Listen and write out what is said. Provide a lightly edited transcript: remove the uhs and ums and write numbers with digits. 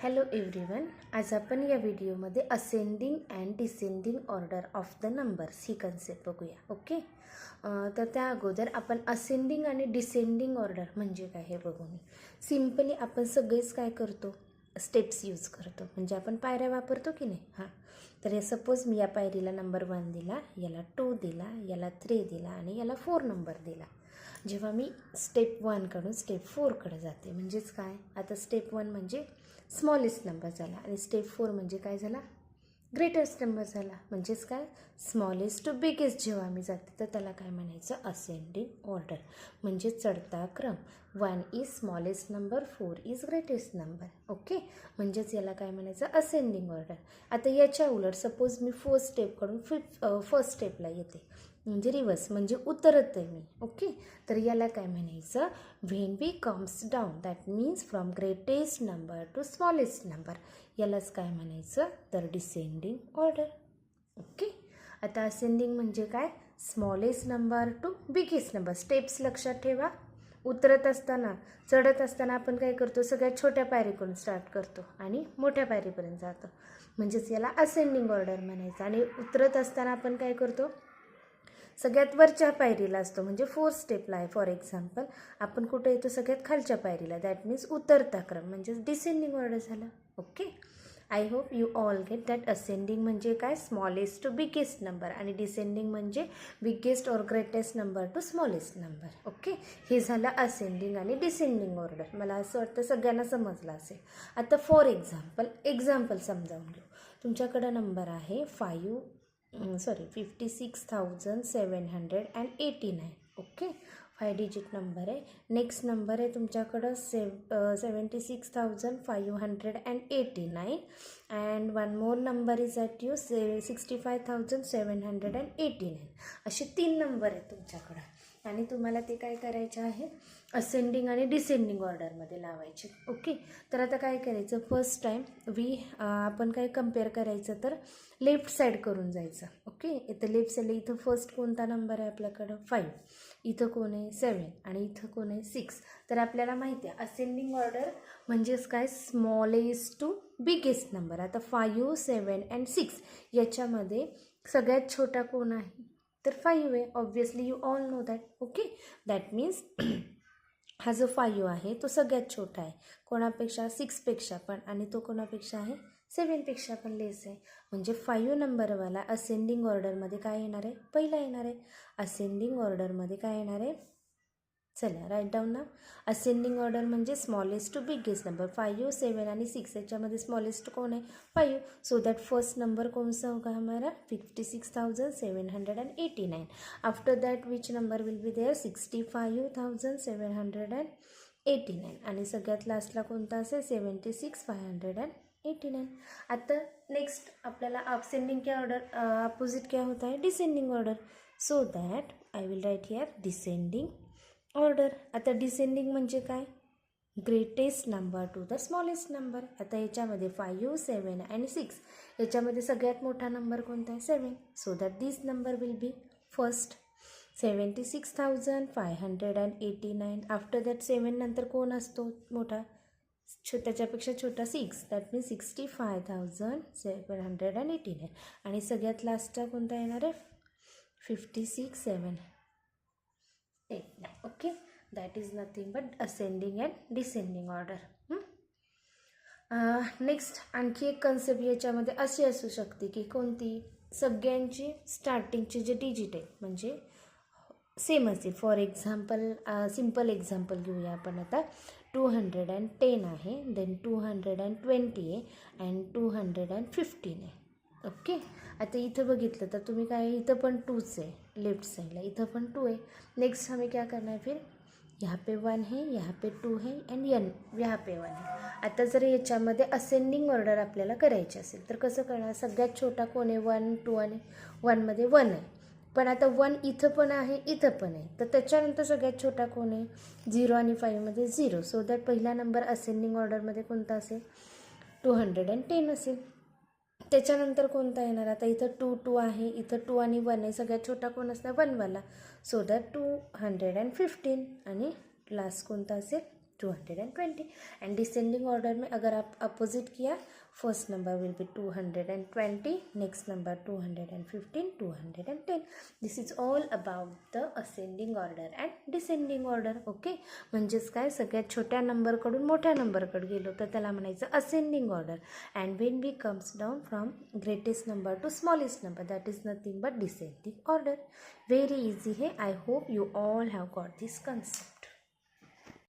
Hello everyone. आज आपण या व्हिडिओमध्ये ascending and descending order of the numbers he concept बघूया. ओके, तर त्या अगोदर आपण असेंडिंग आणि डिसेंडिंग ऑर्डर म्हणजे काय हे बघून. सिम्पली आपण सगळेच काय करतो, स्टेप्स यूज करतो. म्हणजे आपण पायऱ्या वापरतो की नाही. हां, तर हे सपोज मी या पायरीला नंबर 1 दिला, याला 2 दिला, याला 3 दिला आणि याला 4 नंबर दिला. जेव्हा मी स्टेप 1कडून स्टेप 4कडे जाते, म्हणजेच काय, आता स्टेप 1 म्हणजे स्मॉलेस्ट नंबर झाला आणि स्टेप 4 म्हणजे काय झाला, ग्रेटेस्ट नंबर झाला. म्हणजेच काय, स्मॉलेस्ट टू बिगेस्ट जेव्हा आम्ही जाते तर त्याला काय म्हणायचं, असेंडिंग ऑर्डर. म्हणजे चढता क्रम. 1 is smallest number, 4 is greatest number. Okay, म्हणजेच याला काय म्हणायचं, असेंडिंग ऑर्डर. आता याच्या उलट सपोज मी फर्स्ट स्टेपकडून फर्स्ट स्टेपला येते, म्हणजे रिवर्स, म्हणजे उतरत आहे मी. ओके, तर याला काय म्हणायचं, when we comes down, that means from greatest number to smallest number, यालाच काय म्हणायचं, तर डिसेंडिंग ऑर्डर. ओके, आता असेंडिंग म्हणजे काय, smallest number to biggest number. Steps लक्षात ठेवा. उतरत असताना, चढत असताना आपण काय करतो, सगळ्यात छोट्या पायरीकडून स्टार्ट करतो आणि मोठ्या पायरीपर्यंत जातो, म्हणजेच याला असेंडिंग ऑर्डर म्हणायचं. आणि उतरत असताना आपण काय करतो, सगळ्यात वरच्या पायरीला असतो, म्हणजे 4th स्टेपला आहे. फॉर एक्झाम्पल आपण कुठे येतो, सगळ्यात खालच्या पायरीला, दॅट मीन्स उतरता क्रम, म्हणजेच डिसेंडिंग ऑर्डर झाला. Okay, I hope you all get that. Ascending म्हणजे काय, स्मॉलेस्ट टू बिगेस्ट नंबर, आणि डिसेंडिंग म्हणजे बिगेस्ट और greatest number to smallest number. Okay, हे झालं असेंडिंग आणि डिसेंडिंग ऑर्डर. मला असं वाटतं सगळ्यांना समजलं असेल. आता फॉर एक्झाम्पल समजावून घेऊ. तुमच्याकडं नंबर आहे 56,789. ओके, 5 डिजिट नंबर आहे. नेक्स्ट नंबर आहे तुमच्याकडं 76,589 and one more number is at you 65,789. असे 3 नंबर आहेत तुमच्याकडं, आणि तुम्हाला ते काय करायचे आहे, असेंडिंग आणि डिसेंडिंग ऑर्डरमध्ये लावायचे. ओके, तर आता काय करायचं, फर्स्ट टाईम आपण काय कम्पेअर करायचं, तर लेफ्ट साईड करून जायचं. ओके, इथं लेफ्ट साईडला इथं फर्स्ट कोणता नंबर आहे आपल्याकडं, 5. इथं कोण आहे, 7, आणि इथं कोण आहे, 6. तर आपल्याला माहिती आहे असेंडिंग ऑर्डर म्हणजेच काय, स्मॉलेस्ट टू बिगेस्ट नंबर. आता 5, 7 अँड 6 याच्यामध्ये सगळ्यात छोटा कोण आहे, तर 5 आहे. Obviously you all know that. Okay, that means हा जो 5 आहे तो सगळ्यात छोटा आहे, कोणापेक्षा, 6पेक्षा पण, आणि तो कोणापेक्षा आहे, 7पेक्षा पण लेस आहे. म्हणजे 5 नंबरवाला असेंडिंग ऑर्डरमध्ये काय येणार आहे, पहिला येणार आहे. असेंडिंग ऑर्डरमध्ये काय येणार आहे, चला राईट डाऊन ना. असेंडिंग ऑर्डर म्हणजे स्मॉलेस्ट टू बिगेस्ट नंबर. 5, 7 आणि 6 याच्यामध्ये स्मॉलेस्ट कोण आहे, 5. सो दॅट फर्स्ट नंबर कौन सा होगा हमारा, 56,789. After that which number will be there, 65,789. आणि सगळ्यात लास्टला कोणता असेल, 76,589. आता नेक्स्ट आपल्याला असेंडिंग क्या ऑर्डर अपोजिट क्या होता है, descending order. So that I will write here descending order. आता डिसेंडिंग म्हणजे काय, greatest number to the smallest number. आता याच्यामध्ये 5, 7 आणि 6 याच्यामध्ये सगळ्यात मोठा नंबर कोणता आहे, 7. So that this number will B first, 76,589. After that 7 नंतर कोण असतो मोठा, त्याच्यापेक्षा छोटा 6, दॅट मीन्स 65,789. आणि सगळ्यात लास्टचा कोणता येणार आहे, 56,789. Okay, that is nothing but ascending and descending order. Next आणखी एक कन्सेप्ट याच्यामध्ये अशी असू शकते की कोणती, सगळ्यांची स्टार्टिंगचे जे डिजिट आहेत म्हणजे सेम असतील. फॉर एक्झाम्पल सिम्पल एक्झाम्पल घेऊया आपण आता. 210 आहे, देन 220 आहे, अँड 215 आहे. ओके, आता इथं बघितलं तर तुम्ही काय, इथं पण 2च आहे, लेफ्ट साइडला इथं पण 2 आहे. नेक्स्ट हमें क्या करना है, फिर यहाँ पे 1 है, यहाँ पे 2 है, एंड यहाँ पे 1 है. आता जर याच्यामध्ये असेंडिंग ऑर्डर आपल्याला करायची असेल तर कसं करणार, सगळ्यात छोटा कोण आहे, 1, 2 आणि 1मध्ये 1 आहे. पण आता 1 इथं पण आहे, इथं पण आहे, तर त्याच्यानंतर सगळ्यात छोटा कोण आहे, 0 आणि 5मध्ये 0. सो दॅट पहिला नंबर असेंडिंग ऑर्डरमध्ये कोणता असेल, 210 असेल. त्याच्यानंतर कोणता येणार, आता इथं 2, 2 आहे, इथं 2 आणि 1 आहे, सगळ्यात छोटा कोण असणार, 1वाला. So that 215. आणि लास्ट कोणता असेल, 220. एंड डिसेंडिंग ऑर्डर में अगर आप अपोजिट किया, first number will be 220, next number 215, 210. This is all about the ascending order and descending order. Okay, म्हणजेच काय, सगळ्यात छोट्या नंबरकडून मोठ्या नंबरकडे गेलो तर त्याला म्हणायचं ascending order. And when we comes down from greatest number to smallest number, that is nothing but descending order. Very easy है. I hope you all have got this concept.